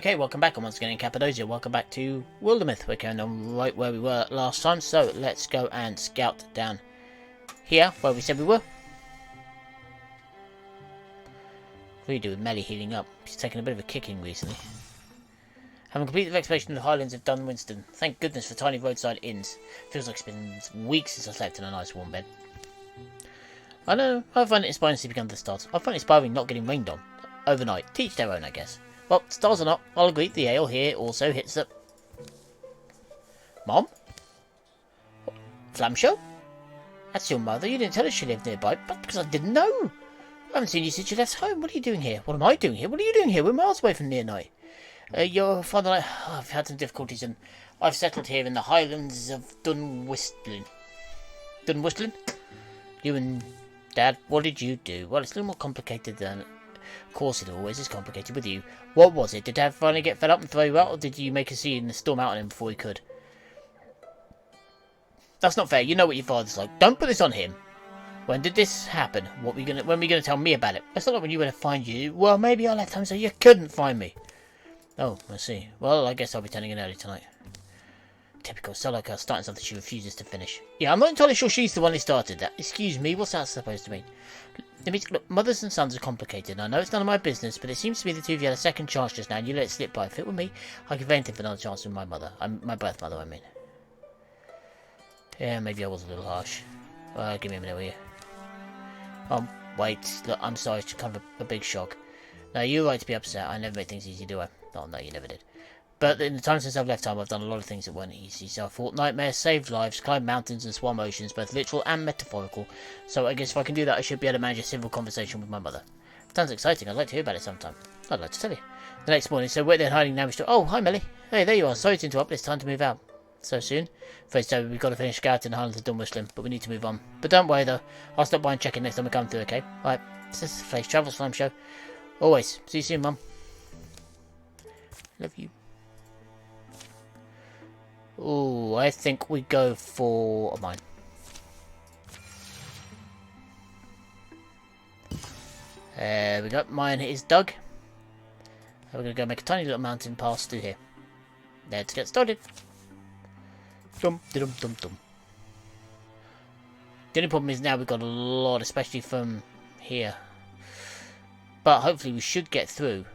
Okay, welcome back. I'm once again in Cappadocia. Welcome back to Wildermyth. We're going on right where we were last time, so let's go and scout down here, where we said we were. What do you do with Melly healing up? She's taken a bit of a kicking recently. Having completed the exploration in the Highlands of Dunwinston. Thank goodness for tiny roadside inns. Feels like it's been weeks since I slept in a nice warm bed. I know, I find it inspiring to see become the stars. I find it inspiring not getting rained on overnight. Teach their own, I guess. Well, stars or not, I'll agree the ale here also hits the... Mom? What? Flam show? That's your mother. You didn't tell us she lived nearby, but because I didn't know. I haven't seen you since you left home. What are you doing here? What am I doing here? What are you doing here? We're miles away from near night. Your father and I... I've had some difficulties and I've settled here in the Highlands of Dunwistling. Dunwistling? You and Dad, what did you do? Well, it's a little more complicated than... Of course it always is complicated with you. What was it? Did Dad finally get fed up and throw you out, or did you make a scene and storm out on him before he could? That's not fair. You know what your father's like. Don't put this on him. When did this happen? When were you gonna tell me about it? It's not like when you were to find you. Well, maybe I left home so you couldn't find me. Oh, I see. Well, I guess I'll be turning in early tonight. Typical. So like her starting something she refuses to finish. Yeah, I'm not entirely sure she's the one who started that. Excuse me, what's that supposed to mean? Look, mothers and sons are complicated. I know it's none of my business, but it seems to me the two of you had a second chance just now, and you let it slip by. If it were me, I'd give anything for another chance with my mother. My birth mother, I mean. Yeah, maybe I was a little harsh. Give me a minute, will you? Wait. Look, I'm sorry. It's kind of a big shock. Now, you're right to be upset. I never make things easy, do I? Oh, no, you never did. But in the time since I've left home, I've done a lot of things that weren't easy. So I fought nightmares, saved lives, climbed mountains and swam oceans, both literal and metaphorical. So I guess if I can do that, I should be able to manage a civil conversation with my mother. Sounds exciting. I'd like to hear about it sometime. I'd like to tell you. The next morning, so we're there hiding now. Oh, hi, Melly. Hey, there you are. Sorry to interrupt, but it's time to move out. So soon? First, so we've got to finish scouting the Highlands of Dunwistling, but we need to move on. But don't worry, though. I'll stop by and check in next time we come through, okay? Alright. This is the Face Travels Flam Show. Always. See you soon, Mum. Love you. Oh, I think we go for mine. We got mine is Doug. And we're going to go make a tiny little mountain pass through here. Let's get started. Dum dum dum dum. The only problem is now we've got a lot, especially from here. But hopefully we should get through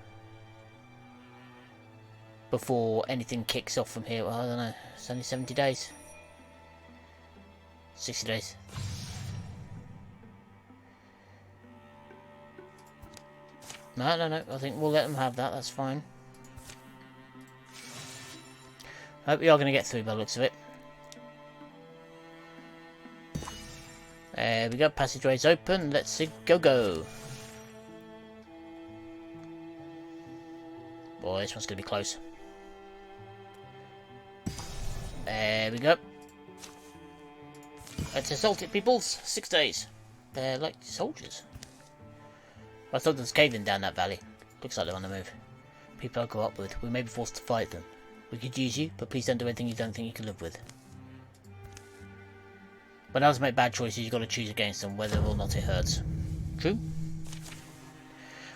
before anything kicks off from here. Well, I don't know. It's only 70 days. 60 days. No. I think we'll let them have that. That's fine. I hope we are going to get through by the looks of it. There we go. Passageway's open. Let's see. Go. Boy, this one's going to be close. There we go. Let's assault it, peoples. 6 days. They're like soldiers. I thought there's cave in down that valley. Looks like they're on the move. People I grew up with. We may be forced to fight them. We could use you, but please don't do anything you don't think you can live with. When others make bad choices, you've got to choose against them, whether or not it hurts. True?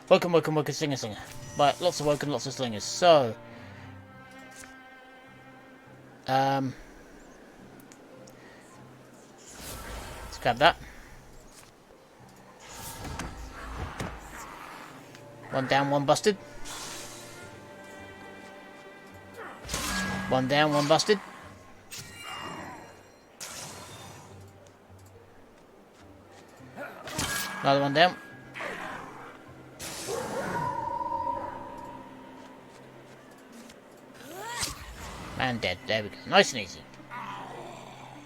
Welcome, slinger. Right, lots of woken, lots of slingers. So... let's grab that. One down, one busted. One down, one busted. Another one down. And dead. There we go. Nice and easy.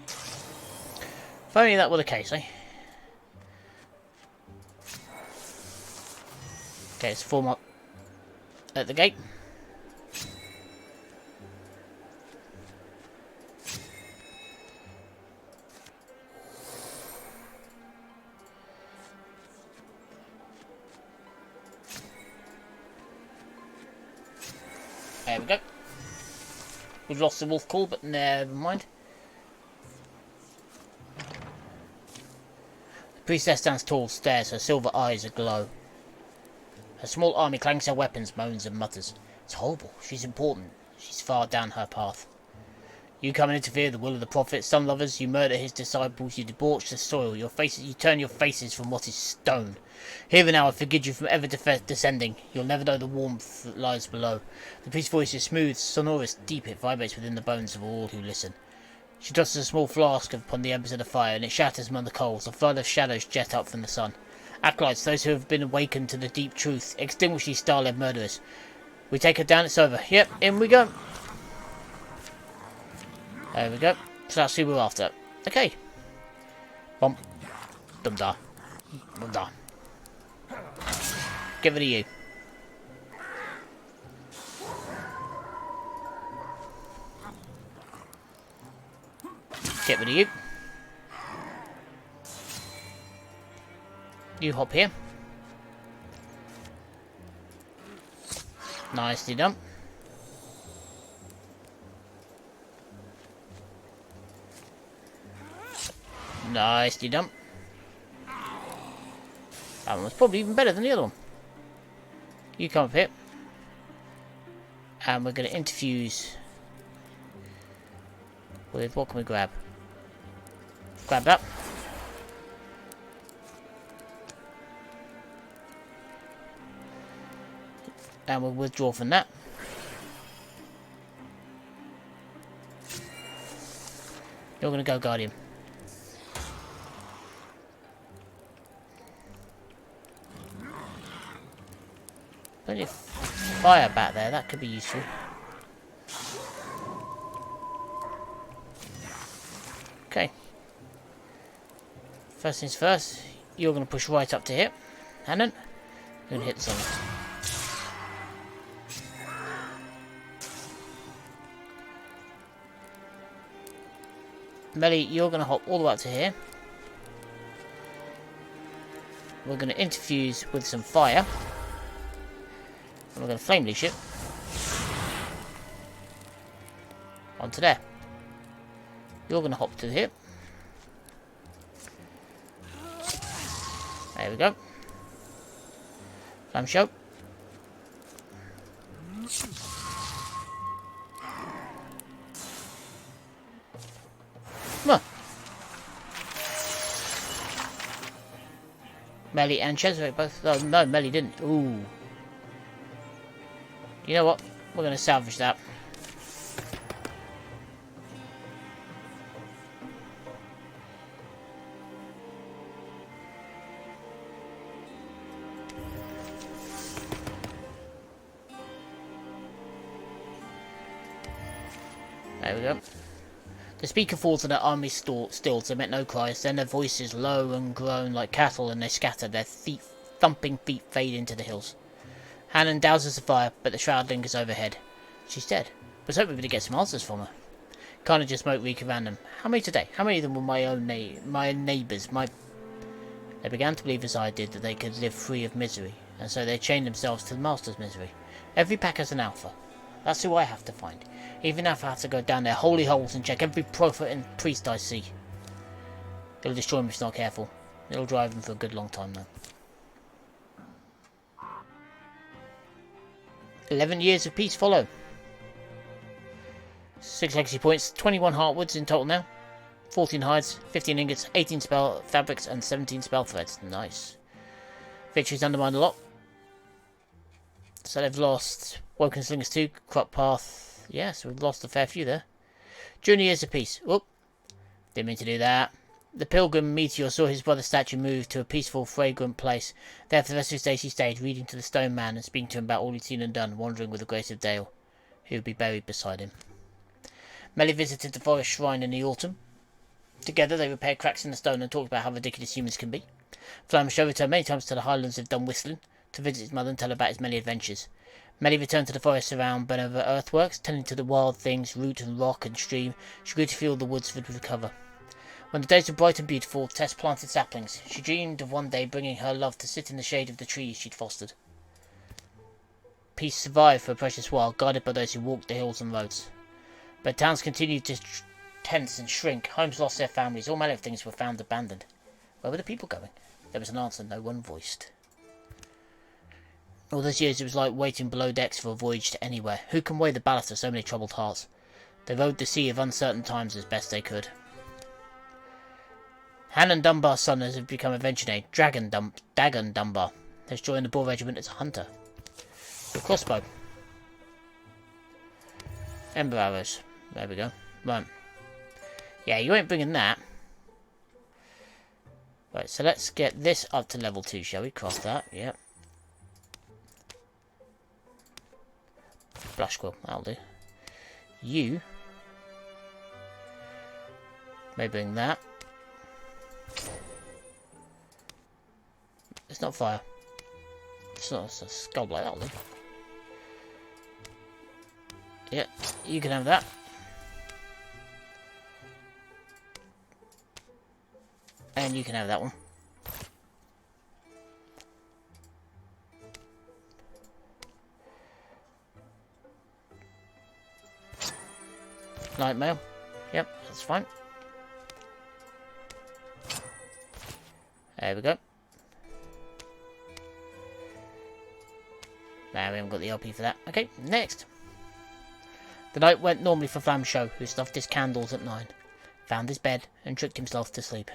If only that were the case, eh? Okay, let's form up at the gate. There we go. We've lost the wolf call, but never mind. The priestess stands tall, stares, her silver eyes aglow. Her small army clanks her weapons, moans and mutters. It's horrible. She's important. She's far down her path. You come and interfere the will of the prophet. Some lovers, you murder his disciples. You debauch the soil. You turn your faces from what is stone. Here and now I forbid you from ever descending. You'll never know the warmth that lies below. The priest's voice is smooth, sonorous, deep. It vibrates within the bones of all who listen. She tosses a small flask upon the embers of the fire, and it shatters among the coals. A flood of shadows jet up from the sun. Acolytes, those who have been awakened to the deep truth, extinguish these star-led murderers. We take her down, it's over. Yep, in we go. There we go. So that's who we're after. Okay. Bump. Dum-da. Dum-da. Get rid of you. Get rid of you. You hop here. Nicely done. Nicely done. That one was probably even better than the other one. You come up here. And we're going to interfuse with, what can we grab? Grab that. And we'll withdraw from that. You're going to go guardian. Plenty of fire back there, that could be useful. Okay. First things first, you're going to push right up to here. Hannon, you're going to hit the summit. Melly, you're going to hop all the way up to here. We're going to interfuse with some fire. And we're going to flame leash it onto there. You're going to hop to here. There we go. Flame show. Come on. Melly and Cesare both. Oh, no, Melly didn't. Ooh. You know what? We're going to salvage that. There we go. The speaker falls and their army stills. They make no cries. Then their voices low and groan like cattle, and they scatter. Their thumping feet fade into the hills. Hannon douses the fire, but the shroud lingers overhead. She's dead. I was hoping to get some answers from her. Carnage and smoke reek around them. How many today? How many of them were my neighbours? They began to believe, as I did, that they could live free of misery, and so they chained themselves to the master's misery. Every pack has an alpha. That's who I have to find. Even if I have to go down their holy holes and check every prophet and priest I see. It'll destroy me if it's not careful. It'll drive them for a good long time, though. 11 years of peace follow. 6 legacy points, 21 heartwoods in total now. 14 hides, 15 ingots, 18 spell fabrics, and 17 spell threads. Nice. Victories undermined a lot. So they've lost Woken Slingers 2, Crop Path. Yeah, so we've lost a fair few there. Junior years of peace. Whoop. Didn't mean to do that. The pilgrim Meteor saw his brother's statue move to a peaceful, fragrant place. There for the rest of his days he stayed, reading to the stone man and speaking to him about all he'd seen and done, wandering with the grace of Dale, who would be buried beside him. Melly visited the forest shrine in the autumn. Together they repaired cracks in the stone and talked about how ridiculous humans can be. Flamish returned many times to the highlands of Dunwhistling to visit his mother and tell her about his many adventures. Melly returned to the forest around Benever earthworks, tending to the wild things, root and rock and stream. She grew to feel the woods would recover. When the days were bright and beautiful, Tess planted saplings. She dreamed of one day bringing her love to sit in the shade of the trees she'd fostered. Peace survived for a precious while, guided by those who walked the hills and roads. But towns continued to tense and shrink. Homes lost their families. All manner of things were found abandoned. Where were the people going? There was an answer no one voiced. All those years it was like waiting below decks for a voyage to anywhere. Who can weigh the ballast of so many troubled hearts? They rode the sea of uncertain times as best they could. Hannon Dunbar's son has become a venture name. Dagon Dunbar has joined the Boar Regiment as a hunter. With crossbow. Ember arrows. There we go. Right. Yeah, you ain't bringing that. Right, so let's get this up to level 2, shall we? Cross that, yep. Blush quill, that'll do. You may bring that. It's not fire. It's not a skull blade, that'll do. Yep, you can have that. And you can have that one. Light mail. Yep, that's fine. There we go. Now we haven't got the LP for that. Okay, next. The night went normally for Flam Show, who stuffed his candles at 9. Found his bed and tricked himself to sleep.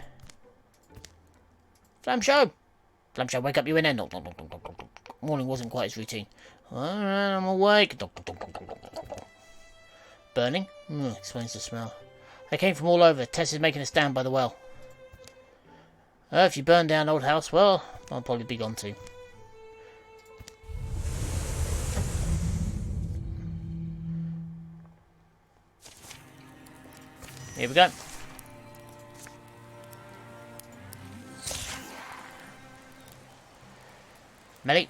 Flam Show! Flam Show, wake up, you in there. Knock, knock, knock, knock, knock, knock. Morning wasn't quite his routine. Alright, I'm awake. Knock, knock, knock, knock, knock, knock, knock. Burning? Explains the smell. They came from all over. Tess is making a stand by the well. If you burn down old house, well, I'll probably be gone too. Here we go. Melly.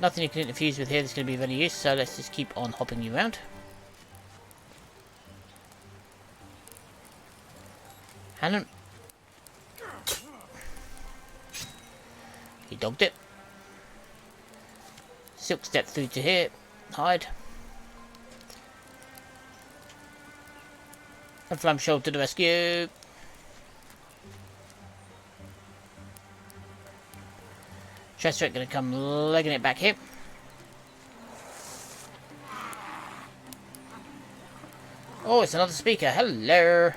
Nothing you can interfuse with here that's going to be of any use, so let's just keep on hopping you around. Hannon. He dogged it. Silk step through to here. Hide. And Flam Show to the rescue. Chester going to come legging it back here. Oh, it's another speaker. Hello.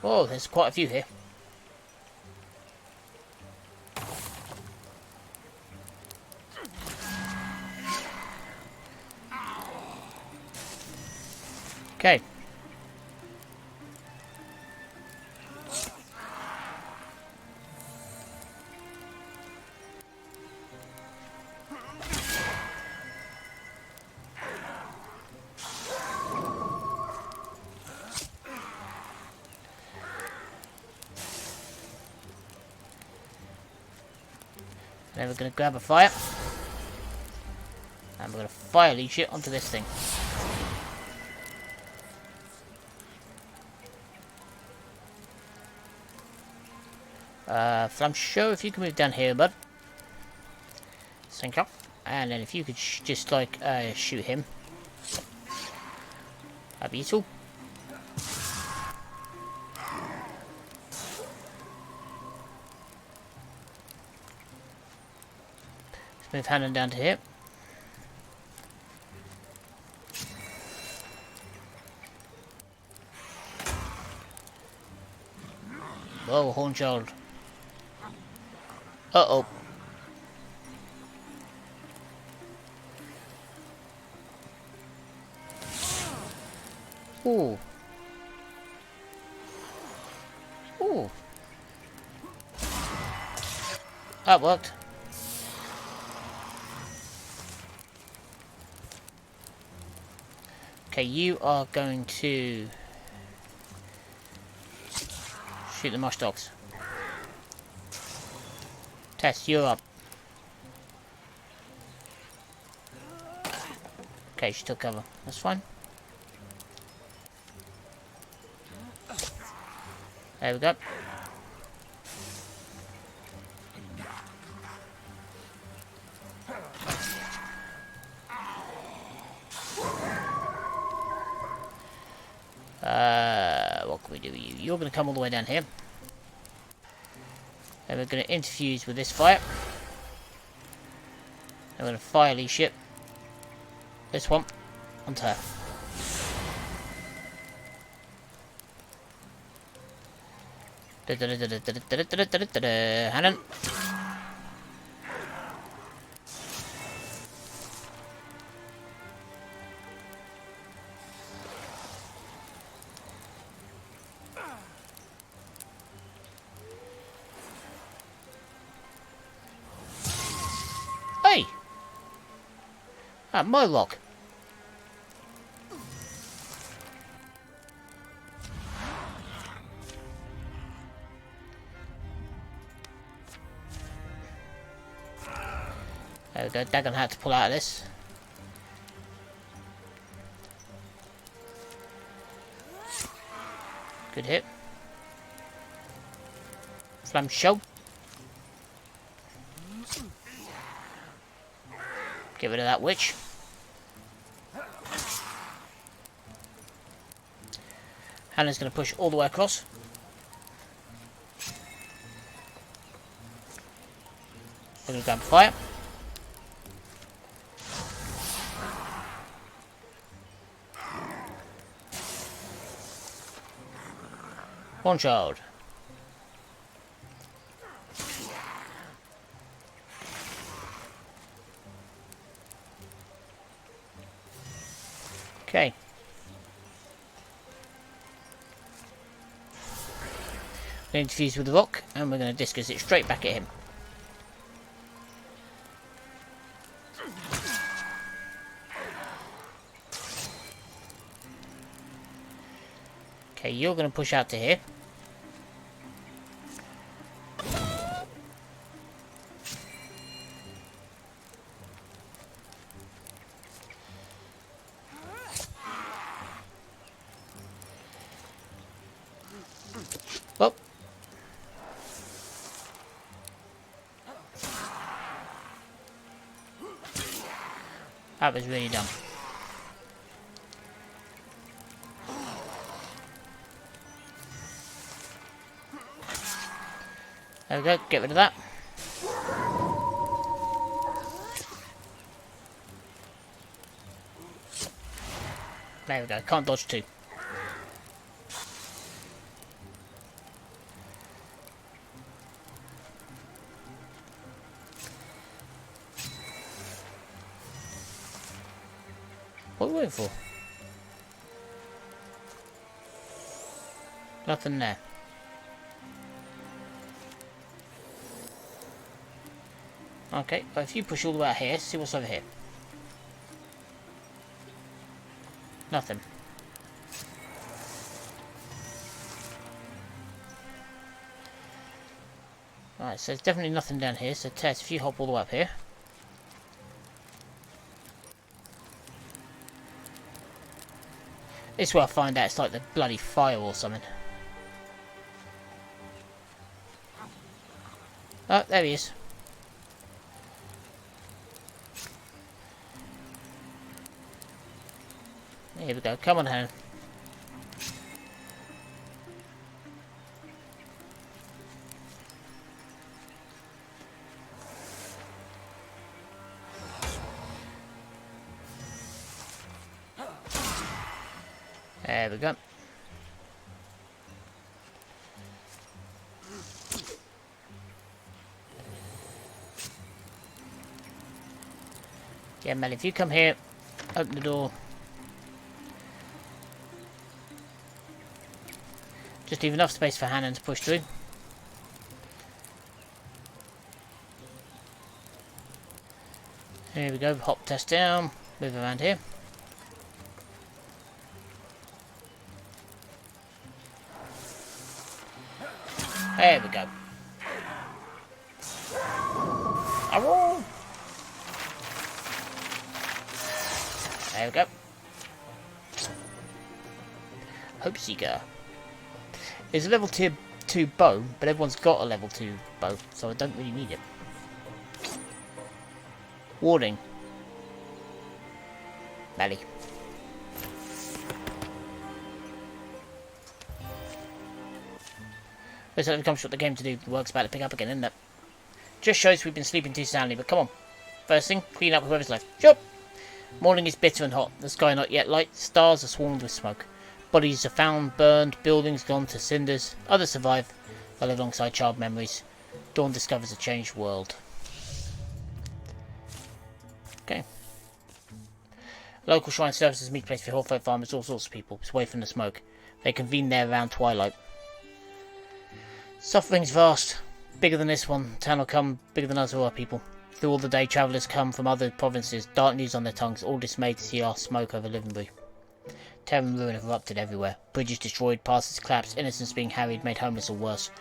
Oh, there's quite a few here. Okay. Then we're going to grab a fire. And we're going to fire leash it onto this thing. Flam Show, if you can move down here, bud. Sync up. And then if you could just like shoot him. That'd be useful. Let's move Hannon down to here. Whoa, Hornchild. Uh-oh. Ooh. Ooh. That worked. Okay, you are going to shoot the mush dogs. Tess, you're up. Okay, she took cover. That's fine. There we go. What can we do with you? You're going to come all the way down here. And we're going to interfuse with this fire. I'm going to fire leash it. This one. Onto her. Hannon. Hey! Ah, my lock. There we go, Dagon had to pull out of this. Good hit. Flam show. Get rid of that witch. Hannah's going to push all the way across. We're going to go and fire. One child. Okay. We're going to fuse with the rock, and we're going to discus it straight back at him. Okay, you're going to push out to here. Well. That was really dumb. There we go, get rid of that. There we go, can't dodge two. What are we waiting for? Nothing there. Okay, but if you push all the way out here, see what's over here. Nothing. Alright, so there's definitely nothing down here, so Tess, if you hop all the way up here. This is where I find out it's like the bloody fire or something. Oh, there he is. Here we go, come on home. There we go. Yeah, Mel, if you come here, open the door. Just leave enough space for Hannon to push through. Here we go, hop test down, move around here. There we go. Arrow! There we go. Hope Seeker. It's a level 2 bow, but everyone's got a level 2 bow, so I don't really need it. Warning. Valley. Looks like we've come short the game to do. The work's about to pick up again, isn't it? Just shows we've been sleeping too soundly, but come on. First thing, clean up whoever's left. Sure. Morning is bitter and hot. The sky not yet light. Stars are swarmed with smoke. Bodies are found, burned. Buildings gone to cinders. Others survive. They live alongside child memories. Dawn discovers a changed world. Okay. Local shrine services meet place for hillfolk farmers, all sorts of people. It's away from the smoke. They convene there around twilight. Suffering's vast. Bigger than this one. Town will come bigger than us who are people. Through all the day, travellers come from other provinces, dark news on their tongues, all dismayed to see our smoke over Livenbury. Terror and ruin have erupted everywhere. Bridges destroyed, passes collapsed, innocents being harried, made homeless or worse.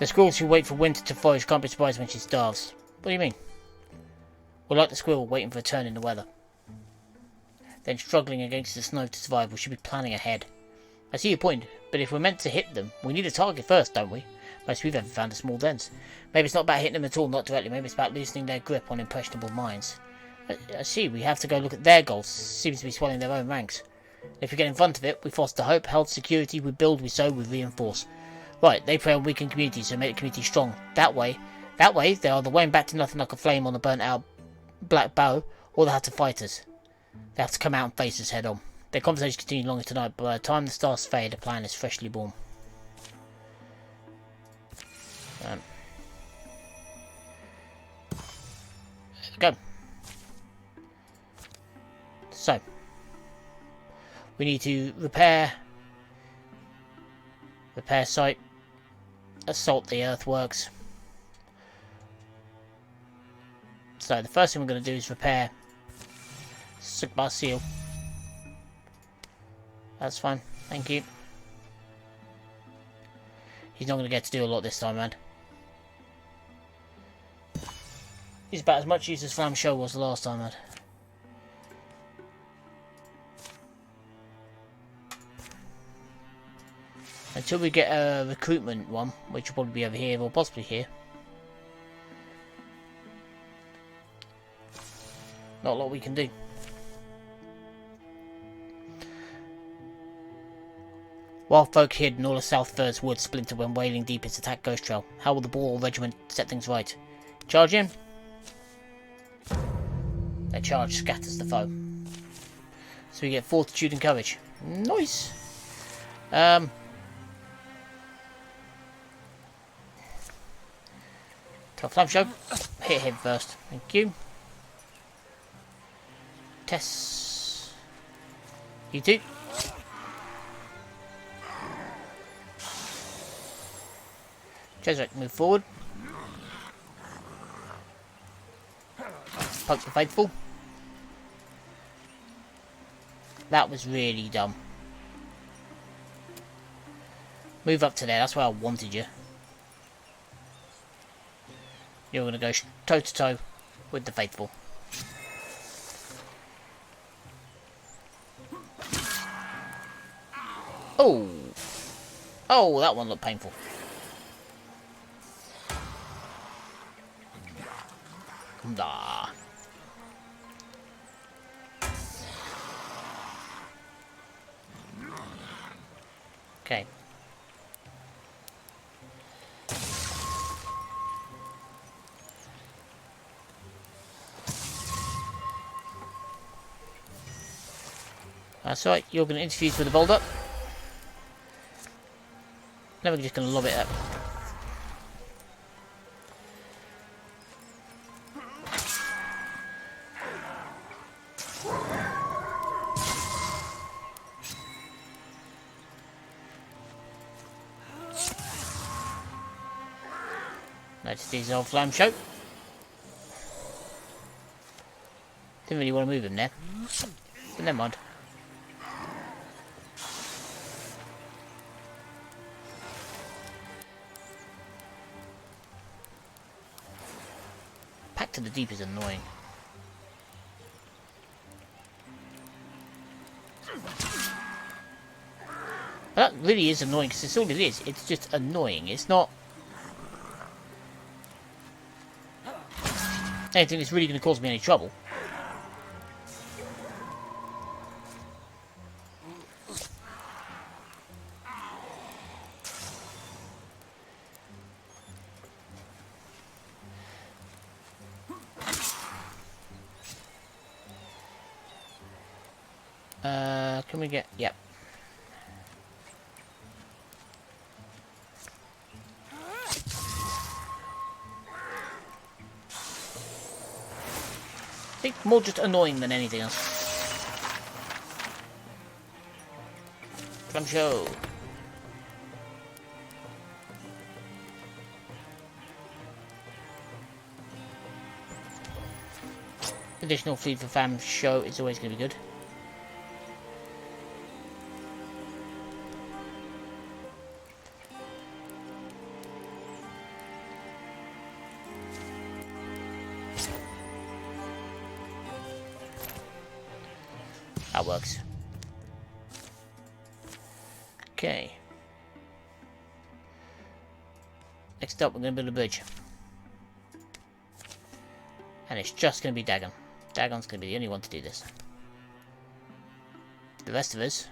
The squirrels who wait for winter to forage can't be surprised when she starves. What do you mean? We're like the squirrel waiting for a turn in the weather. Then struggling against the snow to survive, we should be planning ahead. I see your point, but if we're meant to hit them, we need a target first, don't we? Most we've ever found are small dens. Maybe it's not about hitting them at all, not directly. Maybe it's about loosening their grip on impressionable minds. I see, we have to go look at their goals. Seems to be swelling their own ranks. If we get in front of it, we foster hope, health, security, we build, we sow, we reinforce. Right, they prey on weakened communities, so make the community strong. That way, they are the way back to nothing like a flame on a burnt out black bow, or they have to fight us. They have to come out and face us head on. Their conversations continue longer tonight, but by the time the stars fade, a plan is freshly born. There we go. So, we need to repair site, assault the earthworks. So the first thing we're going to do is repair Sigmar seal. That's fine, thank you. He's not going to get to do a lot this time, man. He's about as much use as Flam Show was the last time, man. Until we get a recruitment one, which will probably be over here or possibly here. Not a lot we can do. Wild folk hid in all of South Fird's woods splintered when Wailing Deepest attacked Ghost Trail. How will the Boar Regiment set things right? Charge in. Their charge scatters the foe. So we get fortitude and courage. Nice. Tell Flam Show. Hit him first. Thank you. Tess. You too. Jezrek, move forward. Poke the faithful. That was really dumb. Move up to there, that's where I wanted you. You're going to go toe to toe with the faithful. Oh! Oh, that one looked painful. Nah. Okay. That's right, you're going to interfuse with the boulder. Then we're just going to lob it up. Let's dissolve Flam Show. Didn't really want to move him there. But never mind. Pack to the deep is annoying. That really is annoying because it's all it is. It's just annoying. It's not anything that's really going to cause me any trouble. Can we get... Yep. I think more just annoying than anything else. Drum show. Additional food for fam show is always going to be good. That works. Okay. Next up, we're going to build a bridge. And it's just going to be Dagon. Dagon's going to be the only one to do this. The rest of us...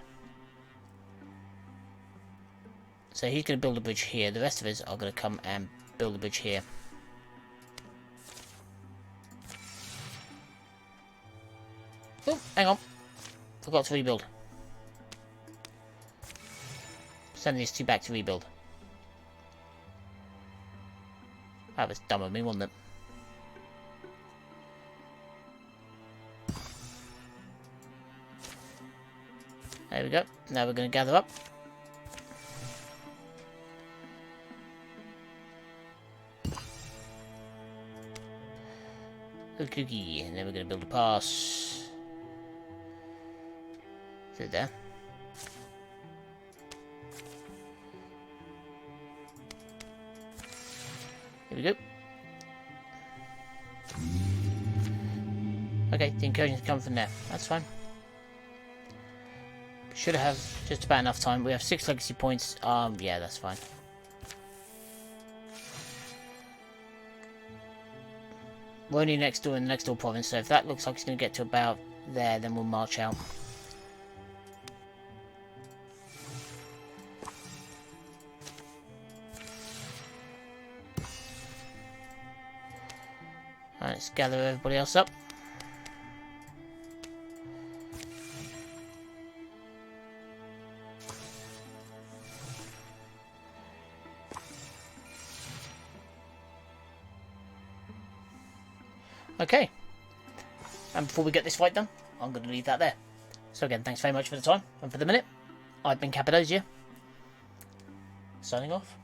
So he's going to build a bridge here. The rest of us are going to come and build a bridge here. Oh, hang on. Forgot to rebuild. Send these two back to rebuild. That was dumb of me, wasn't it? There we go. Now we're going to gather up. Cookie, and then we're going to build a pass. Through there. Here we go. Okay, the incursions come from there. That's fine. Should have just about enough time. We have 6 legacy points. Yeah, that's fine. We're only next door in the next door province, so if that looks like it's going to get to about there, then we'll march out. Alright, let's gather everybody else up. Okay, and before we get this fight done, I'm going to leave that there. So again, thanks very much for the time, and for the minute, I've been Cappadocia, signing off.